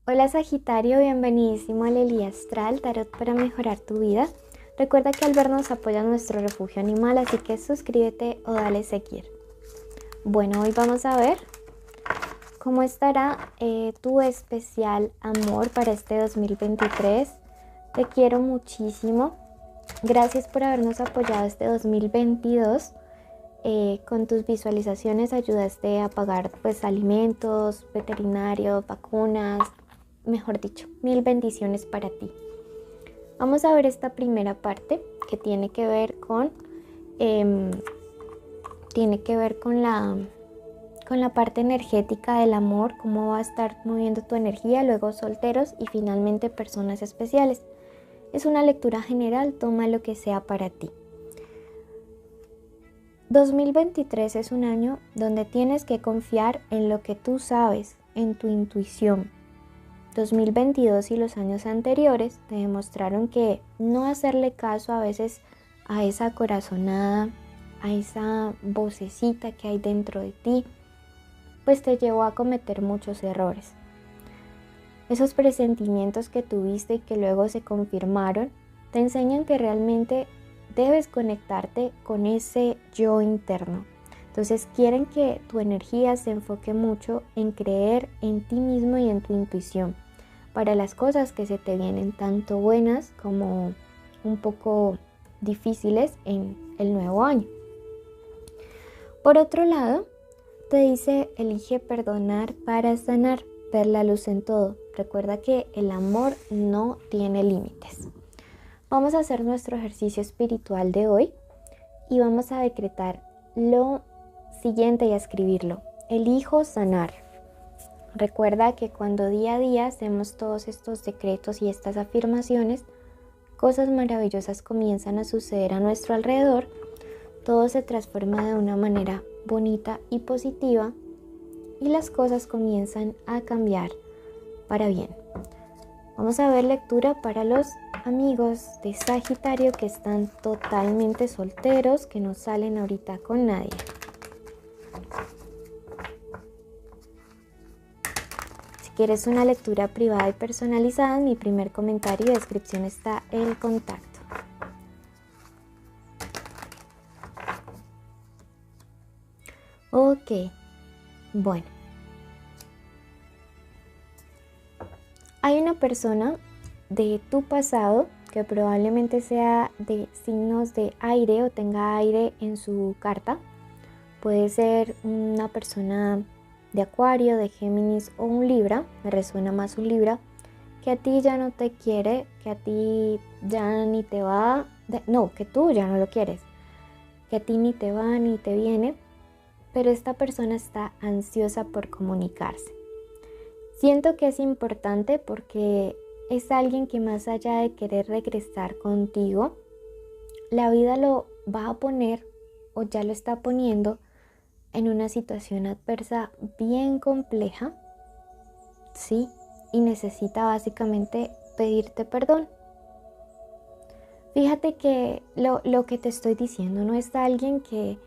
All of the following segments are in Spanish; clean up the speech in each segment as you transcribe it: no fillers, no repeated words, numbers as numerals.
Hola Sagitario, bienvenidísimo al Elía Astral, Tarot para mejorar tu vida. Recuerda que al vernos apoya nuestro refugio animal, así que suscríbete o dale seguir. Bueno, hoy vamos a ver cómo estará tu especial amor para este 2023. Te quiero muchísimo. Gracias por habernos apoyado este 2022. Con tus visualizaciones ayudaste a pagar pues alimentos, veterinarios, vacunas, mejor dicho, mil bendiciones para ti. Vamos a ver esta primera parte que tiene que ver con la parte energética del amor, cómo va a estar moviendo tu energía, luego solteros y finalmente personas especiales. Es una lectura general, toma lo que sea para ti. 2023 es un año donde tienes que confiar en lo que tú sabes, en tu intuición. 2022 y los años anteriores te demostraron que no hacerle caso a veces a esa corazonada, a esa vocecita que hay dentro de ti, pues te llevó a cometer muchos errores. Esos presentimientos que tuviste y que luego se confirmaron, te enseñan que realmente debes conectarte con ese yo interno. Entonces quieren que tu energía se enfoque mucho en creer en ti mismo y en tu intuición para las cosas que se te vienen, tanto buenas como un poco difíciles en el nuevo año. Por otro lado, te dice: elige perdonar para sanar, ver la luz en todo. Recuerda que el amor no tiene límites. Vamos a hacer nuestro ejercicio espiritual de hoy y vamos a decretar lo siguiente y a escribirlo: elijo sanar. Recuerda que cuando día a día hacemos todos estos decretos y estas afirmaciones, cosas maravillosas comienzan a suceder a nuestro alrededor. Todo se transforma de una manera bonita y positiva y las cosas comienzan a cambiar para bien. Vamos a ver lectura para los amigos de Sagitario que están totalmente solteros, que no salen ahorita con nadie. Si quieres una lectura privada y personalizada, en mi primer comentario y descripción está el contacto. Ok, bueno. Hay una persona de tu pasado que probablemente sea de signos de aire o tenga aire en su carta. Puede ser una persona de Acuario, de Géminis o un Libra, me resuena más un Libra, que a ti ya no te quiere, que a ti ya ni te va, que tú ya no lo quieres, que a ti ni te va ni te viene, pero esta persona está ansiosa por comunicarse. Siento que es importante porque es alguien que, más allá de querer regresar contigo, la vida lo va a poner o ya lo está poniendo en una situación adversa bien compleja, ¿sí? Y necesita básicamente pedirte perdón. Fíjate que lo que te estoy diciendo no es alguien que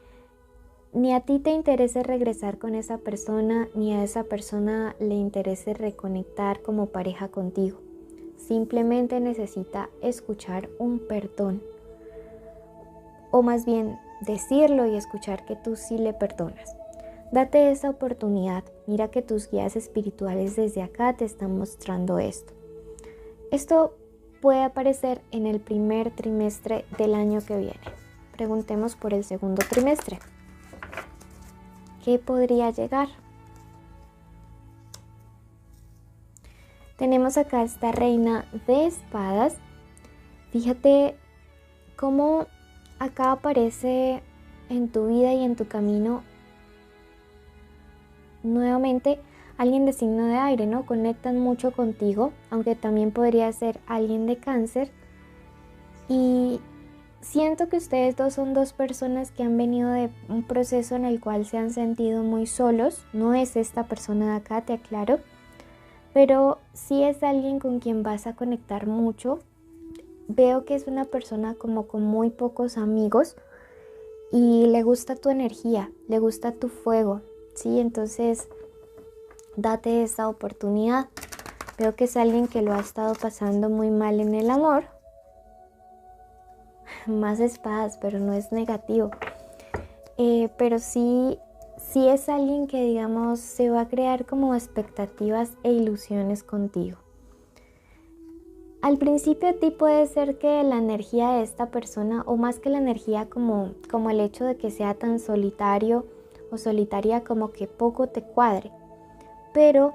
ni a ti te interese regresar con esa persona, ni a esa persona le interese reconectar como pareja contigo. Simplemente necesita escuchar un perdón. O más bien decirlo y escuchar que tú sí le perdonas. Date esa oportunidad. Mira que tus guías espirituales desde acá te están mostrando esto. Esto puede aparecer en el primer trimestre del año que viene. Preguntemos por el segundo trimestre. ¿Qué podría llegar? Tenemos acá esta reina de espadas. Fíjate cómo acá aparece en tu vida y en tu camino nuevamente alguien de signo de aire, ¿no? Conectan mucho contigo, aunque también podría ser alguien de Cáncer. Y siento que ustedes dos son dos personas que han venido de un proceso en el cual se han sentido muy solos. No es esta persona de acá, te aclaro, pero sí es alguien con quien vas a conectar mucho. Veo que es una persona como con muy pocos amigos y le gusta tu energía, le gusta tu fuego, ¿sí? Entonces date esa oportunidad. Veo que es alguien que lo ha estado pasando muy mal en el amor. Más espadas, pero no es negativo. Pero sí es alguien que, digamos, se va a crear como expectativas e ilusiones contigo. Al principio a ti puede ser que la energía de esta persona, o más que la energía, como el hecho de que sea tan solitario o solitaria, como que poco te cuadre. Pero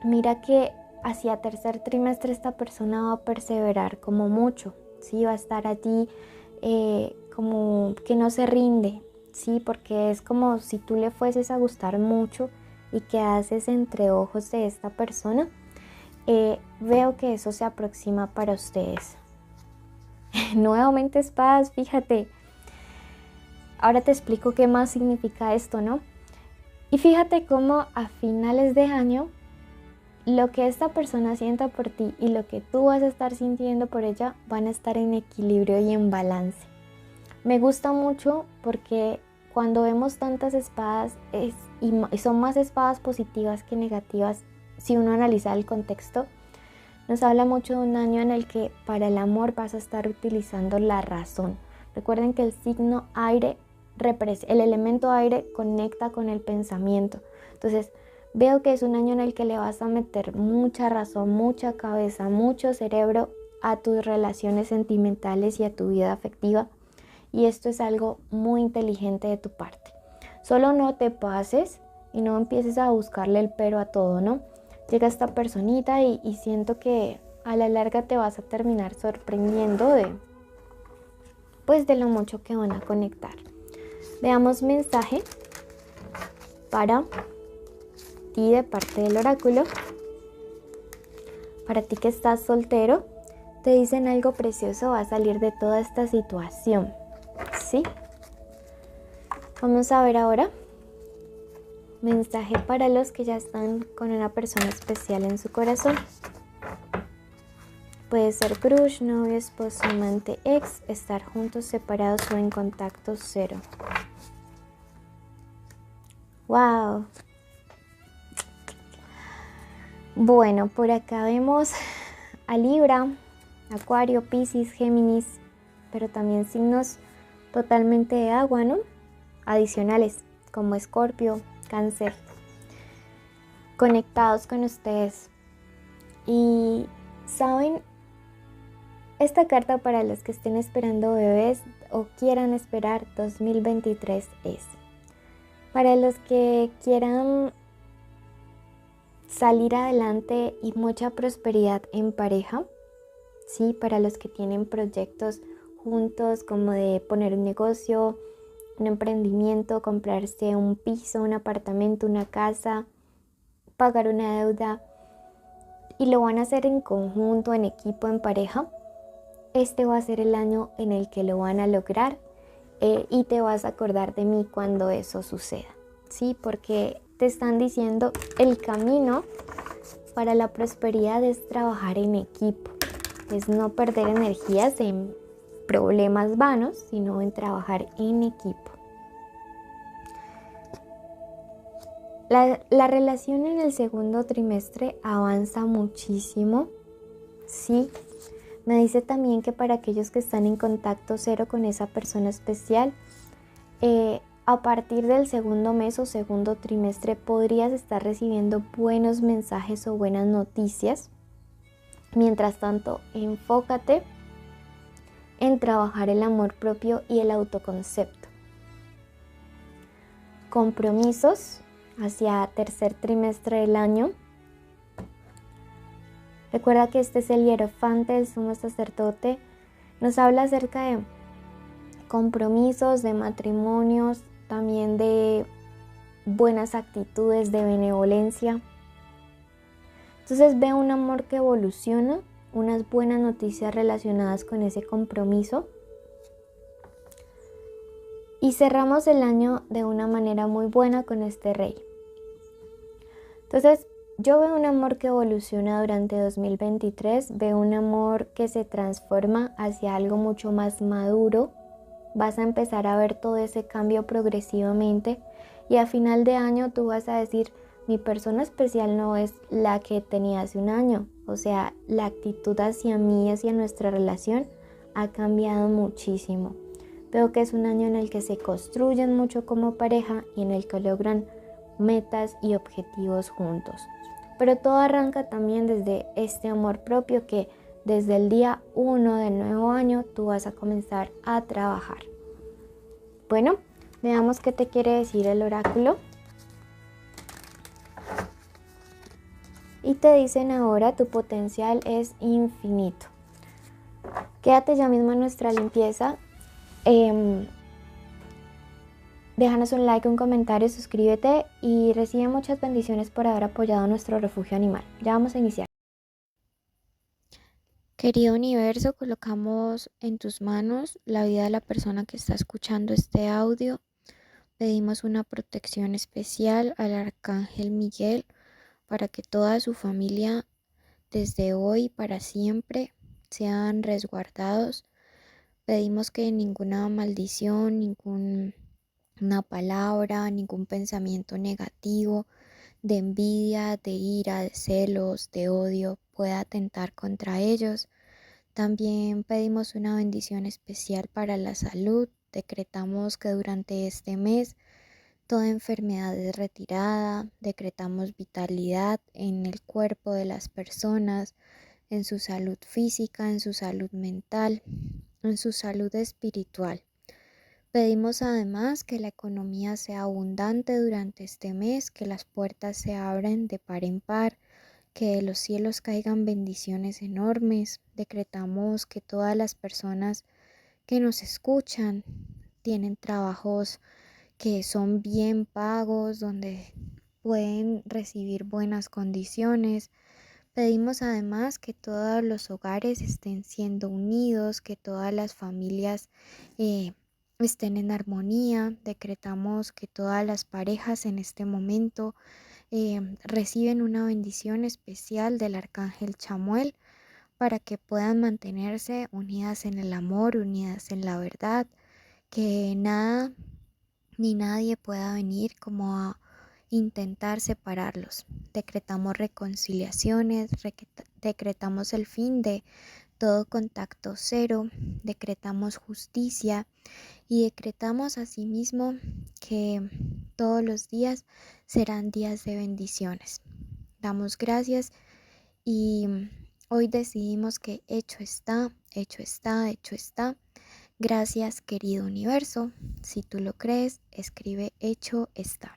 mira que hacia tercer trimestre esta persona va a perseverar como mucho, ¿sí? Va a estar allí como que no se rinde, ¿sí? Porque es como si tú le fueses a gustar mucho y quedases entre ojos de esta persona. Veo que eso se aproxima para ustedes. Nuevamente espadas, fíjate. Ahora te explico qué más significa esto, ¿no? Y fíjate cómo a finales de año lo que esta persona sienta por ti y lo que tú vas a estar sintiendo por ella van a estar en equilibrio y en balance. Me gusta mucho porque cuando vemos tantas espadas y son más espadas positivas que negativas, si uno analiza el contexto, nos habla mucho de un año en el que para el amor vas a estar utilizando la razón. Recuerden que el signo aire, el elemento aire conecta con el pensamiento. Entonces, veo que es un año en el que le vas a meter mucha razón, mucha cabeza, mucho cerebro a tus relaciones sentimentales y a tu vida afectiva. Y esto es algo muy inteligente de tu parte. Solo no te pases y no empieces a buscarle el pero a todo, ¿no? Llega esta personita y siento que a la larga te vas a terminar sorprendiendo de lo mucho que van a conectar. Veamos mensaje para ti de parte del oráculo. Para ti que estás soltero, te dicen algo precioso va a salir de toda esta situación, ¿sí? Vamos a ver ahora. Mensaje para los que ya están con una persona especial en su corazón. Puede ser crush, novio, esposo, amante, ex, estar juntos, separados o en contacto cero. ¡Wow! Bueno, por acá vemos a Libra, Acuario, Piscis, Géminis, pero también signos totalmente de agua, ¿no? Adicionales, como Escorpio, Cáncer, conectados con ustedes. Y saben, esta carta para los que estén esperando bebés o quieran esperar 2023 es para los que quieran salir adelante y mucha prosperidad en pareja, sí, para los que tienen proyectos juntos como de poner un negocio, un emprendimiento, comprarse un piso, un apartamento, una casa, pagar una deuda y lo van a hacer en conjunto, en equipo, en pareja. Este va a ser el año en el que lo van a lograr y te vas a acordar de mí cuando eso suceda, ¿sí? Porque te están diciendo el camino para la prosperidad es trabajar en equipo, es no perder energías en problemas vanos, sino en trabajar en equipo. La relación en el segundo trimestre avanza muchísimo, ¿sí? Me dice también que para aquellos que están en contacto cero con esa persona especial, a partir del segundo mes o segundo trimestre podrías estar recibiendo buenos mensajes o buenas noticias. Mientras tanto, enfócate en trabajar el amor propio y el autoconcepto. Compromisos hacia tercer trimestre del año. Recuerda que este es el hierofante, el sumo sacerdote. Nos habla acerca de compromisos, de matrimonios, también de buenas actitudes, de benevolencia. Entonces ve un amor que evoluciona, unas buenas noticias relacionadas con ese compromiso. Y cerramos el año de una manera muy buena con este rey. Entonces, yo veo un amor que evoluciona durante 2023, veo un amor que se transforma hacia algo mucho más maduro. Vas a empezar a ver todo ese cambio progresivamente y a final de año tú vas a decir, Mi persona especial no es la que tenía hace un año. O sea, la actitud hacia mí, hacia nuestra relación, ha cambiado muchísimo. Veo que es un año en el que se construyen mucho como pareja y en el que logran metas y objetivos juntos. Pero todo arranca también desde este amor propio que desde el día 1 del nuevo año tú vas a comenzar a trabajar. Bueno, veamos qué te quiere decir el oráculo. Y te dicen ahora tu potencial es infinito. Quédate ya mismo en nuestra limpieza. Déjanos un like, un comentario, suscríbete y recibe muchas bendiciones por haber apoyado nuestro refugio animal. Ya vamos a iniciar. Querido universo, colocamos en tus manos la vida de la persona que está escuchando este audio. Pedimos una protección especial al arcángel Miguel para que toda su familia desde hoy para siempre sean resguardados. Pedimos que ninguna maldición, ninguna palabra, ningún pensamiento negativo, de envidia, de ira, de celos, de odio pueda atentar contra ellos. También pedimos una bendición especial para la salud. Decretamos que durante este mes toda enfermedad es retirada. Decretamos vitalidad en el cuerpo de las personas, en su salud física, en su salud mental, en su salud espiritual. Pedimos además que la economía sea abundante durante este mes, que las puertas se abran de par en par, que de los cielos caigan bendiciones enormes. Decretamos que todas las personas que nos escuchan tienen trabajos que son bien pagos, donde pueden recibir buenas condiciones. Pedimos además que todos los hogares estén siendo unidos, que todas las familias estén en armonía. Decretamos que todas las parejas en este momento reciben una bendición especial del arcángel Chamuel para que puedan mantenerse unidas en el amor, unidas en la verdad, que nada ni nadie pueda venir como a intentar separarlos. Decretamos reconciliaciones, decretamos el fin de todo contacto cero, decretamos justicia y decretamos asimismo que todos los días serán días de bendiciones. Damos gracias y hoy decidimos que hecho está, hecho está, hecho está. Gracias, querido universo. Si tú lo crees, escribe hecho está.